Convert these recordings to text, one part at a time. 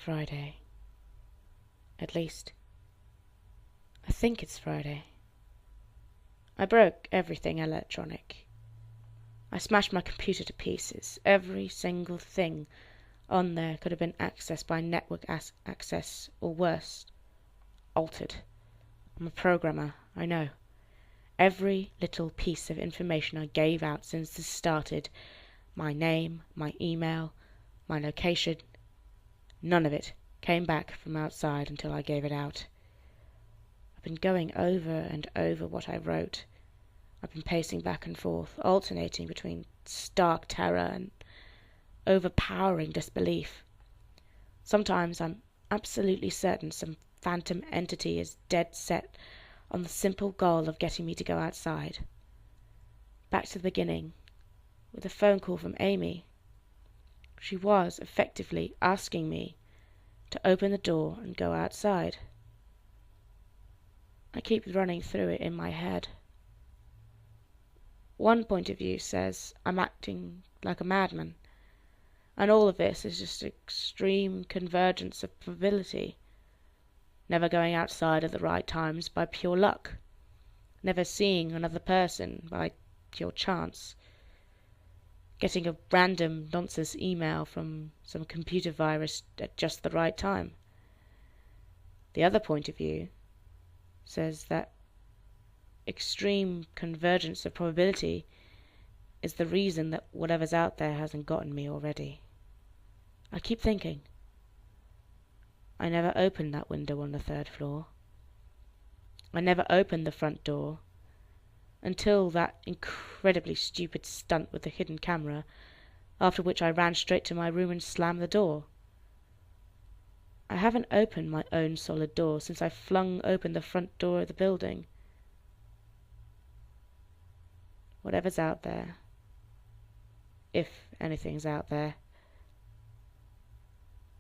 Friday. At least, I think it's Friday. I broke everything electronic. I smashed my computer to pieces. Every single thing on there could have been accessed by network access, or worse, altered. I'm a programmer, I know. Every little piece of information I gave out since this started, my name, my email, my location, none of it came back from outside until I gave it out. I've been going over and over what I wrote. I've been pacing back and forth, alternating between stark terror and overpowering disbelief. Sometimes I'm absolutely certain some phantom entity is dead set on the simple goal of getting me to go outside. Back to the beginning, with a phone call from Amy. She was effectively asking me to open the door and go outside. I keep running through it in my head. One point of view says I'm acting like a madman, and all of this is just extreme convergence of probability. Never going outside at the right times by pure luck. Never seeing another person by pure chance. Getting a random nonsense email from some computer virus at just the right time. The other point of view says that extreme convergence of probability is the reason that whatever's out there hasn't gotten me already. I keep thinking, I never opened that window on the 3rd floor. I never opened the front door until that incredibly stupid stunt with the hidden camera, after which I ran straight to my room and slammed the door. I haven't opened my own solid door since I flung open the front door of the building. Whatever's out there, if anything's out there,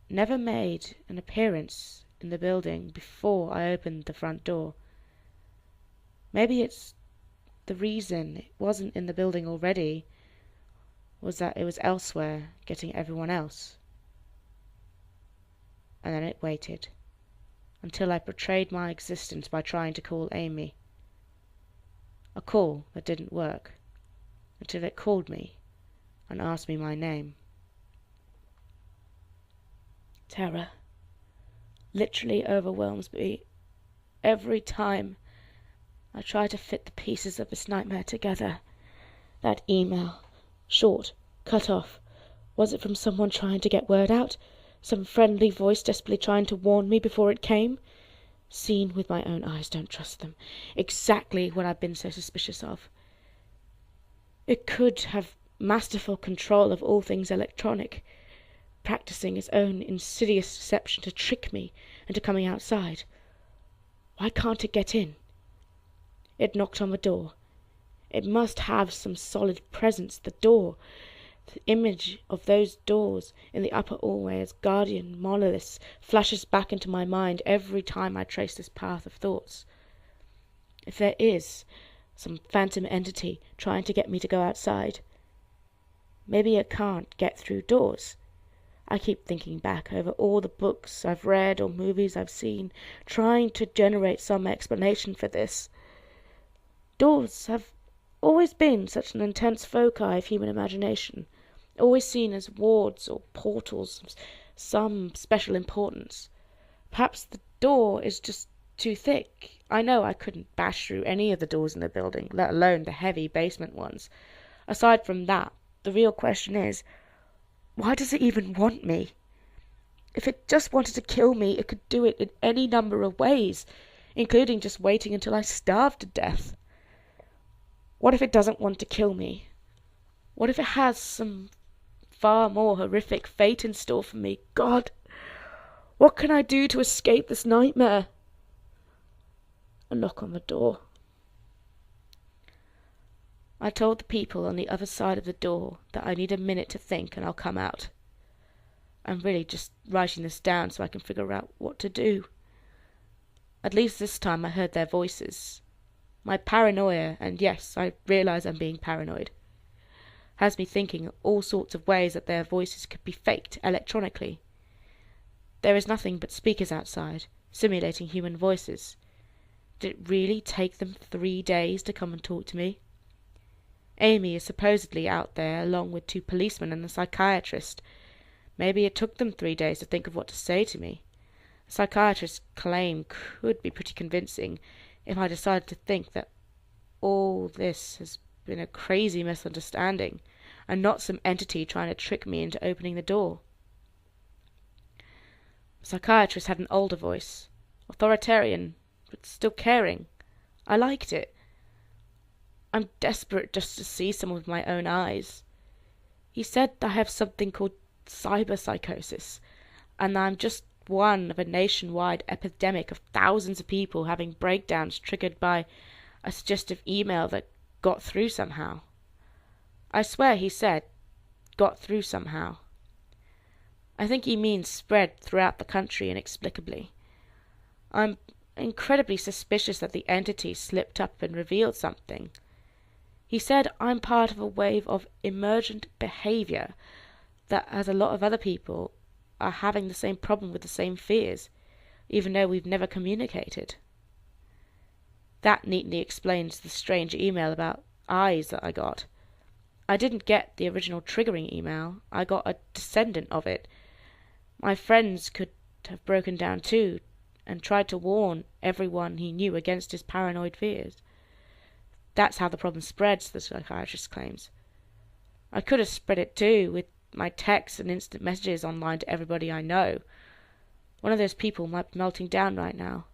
never made an appearance in the building before I opened the front door. Maybe it's the reason it wasn't in the building already was that it was elsewhere, getting everyone else. And then it waited until I betrayed my existence by trying to call Amy. A call that didn't work until it called me and asked me my name. Terror literally overwhelms me every time I try to fit the pieces of this nightmare together. That email, short, cut off. Was it from someone trying to get word out? Some friendly voice desperately trying to warn me before it came? Seen with my own eyes, don't trust them. Exactly what I've been so suspicious of. It could have masterful control of all things electronic, practicing its own insidious deception to trick me into coming outside. Why can't it get in? It knocked on the door. It must have some solid presence, the door. The image of those doors in the upper hallway as guardian monoliths flashes back into my mind every time I trace this path of thoughts. If there is some phantom entity trying to get me to go outside, maybe it can't get through doors. I keep thinking back over all the books I've read or movies I've seen, trying to generate some explanation for this. Doors have always been such an intense foci of human imagination, always seen as wards or portals of some special importance. Perhaps the door is just too thick. I know I couldn't bash through any of the doors in the building, let alone the heavy basement ones. Aside from that, the real question is, why does it even want me? If it just wanted to kill me, it could do it in any number of ways, including just waiting until I starved to death. What if it doesn't want to kill me? What if it has some far more horrific fate in store for me? God, what can I do to escape this nightmare? A knock on the door. I told the people on the other side of the door that I need a minute to think and I'll come out. I'm really just writing this down so I can figure out what to do. At least this time I heard their voices. My paranoia, and yes, I realize I'm being paranoid, has me thinking all sorts of ways that their voices could be faked electronically. There is nothing but speakers outside, simulating human voices. Did it really take them 3 days to come and talk to me? Amy is supposedly out there along with 2 policemen and a psychiatrist. Maybe it took them 3 days to think of what to say to me. The psychiatrist's claim could be pretty convincing if I decided to think that all this has been a crazy misunderstanding and not some entity trying to trick me into opening the door. The psychiatrist had an older voice, authoritarian, but still caring. I liked it. I'm desperate just to see someone with my own eyes. He said I have something called psychosis, and I'm just one of a nationwide epidemic of thousands of people having breakdowns triggered by a suggestive email that got through somehow. I swear he said, got through somehow. I think he means spread throughout the country inexplicably. I'm incredibly suspicious that the entity slipped up and revealed something. He said I'm part of a wave of emergent behavior that, as a lot of other people, are having the same problem with the same fears, even though we've never communicated. That neatly explains the strange email about eyes that I got. I didn't get the original triggering email. I got a descendant of it. My friends could have broken down too, and tried to warn everyone he knew against his paranoid fears. That's how the problem spreads, the psychiatrist claims. I could have spread it too, with my texts and instant messages online to everybody I know. One of those people might be melting down right now,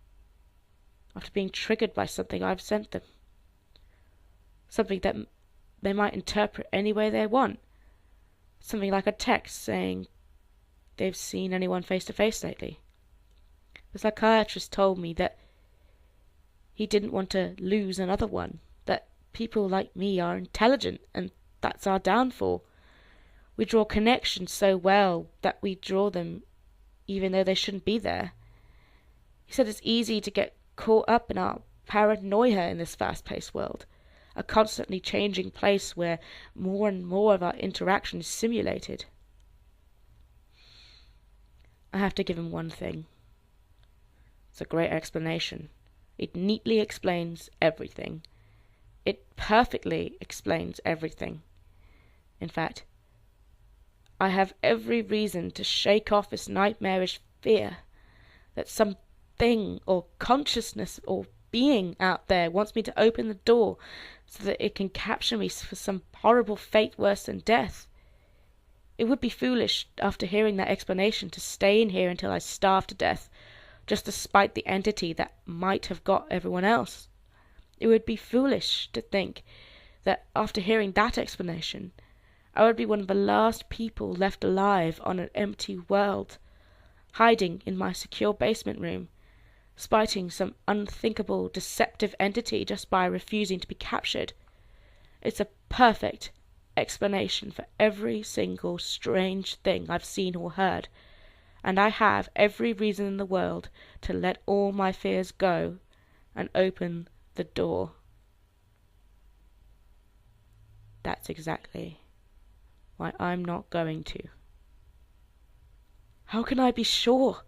after being triggered by something I've sent them. Something that they might interpret any way they want. Something like a text saying they've seen anyone face to face lately. The psychiatrist told me that he didn't want to lose another one, that people like me are intelligent, and that's our downfall. We draw connections so well that we draw them even though they shouldn't be there. He said it's easy to get caught up in our paranoia in this fast-paced world, a constantly changing place where more and more of our interaction is simulated. I have to give him one thing. It's a great explanation. It neatly explains everything. It perfectly explains everything. In fact, I have every reason to shake off this nightmarish fear that some thing or consciousness or being out there wants me to open the door so that it can capture me for some horrible fate worse than death. It would be foolish, after hearing that explanation, to stay in here until I starve to death, just to spite the entity that might have got everyone else. It would be foolish to think that, after hearing that explanation, I would be one of the last people left alive on an empty world, hiding in my secure basement room, spiting some unthinkable, deceptive entity just by refusing to be captured. It's a perfect explanation for every single strange thing I've seen or heard, and I have every reason in the world to let all my fears go and open the door. That's exactly why I'm not going to. How can I be sure?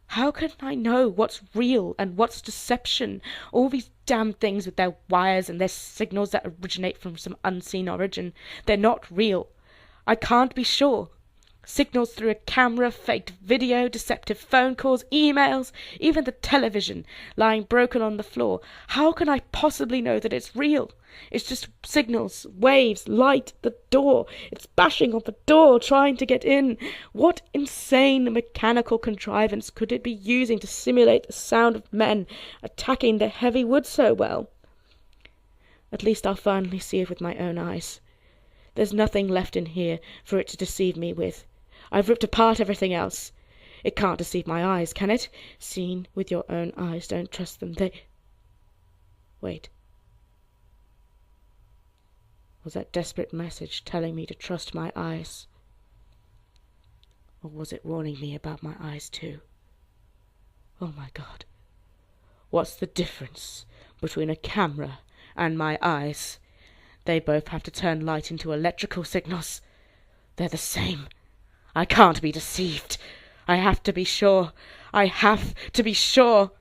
How can I know what's real and what's deception? All these damn things with their wires and their signals that originate from some unseen origin, they're not real. I can't be sure. Signals through a camera, faked video, deceptive phone calls, emails, even the television lying broken on the floor. How can I possibly know that it's real? It's just signals, waves, light, the door. It's bashing on the door, trying to get in. What insane mechanical contrivance could it be using to simulate the sound of men attacking the heavy wood so well? At least I'll finally see it with my own eyes. There's nothing left in here for it to deceive me with. I've ripped apart everything else. It can't deceive my eyes, can it? Seen with your own eyes, don't trust them. Wait. Was that desperate message telling me to trust my eyes? Or was it warning me about my eyes too? Oh my God. What's the difference between a camera and my eyes? They both have to turn light into electrical signals. They're the same. I can't be deceived. I have to be sure. I have to be sure.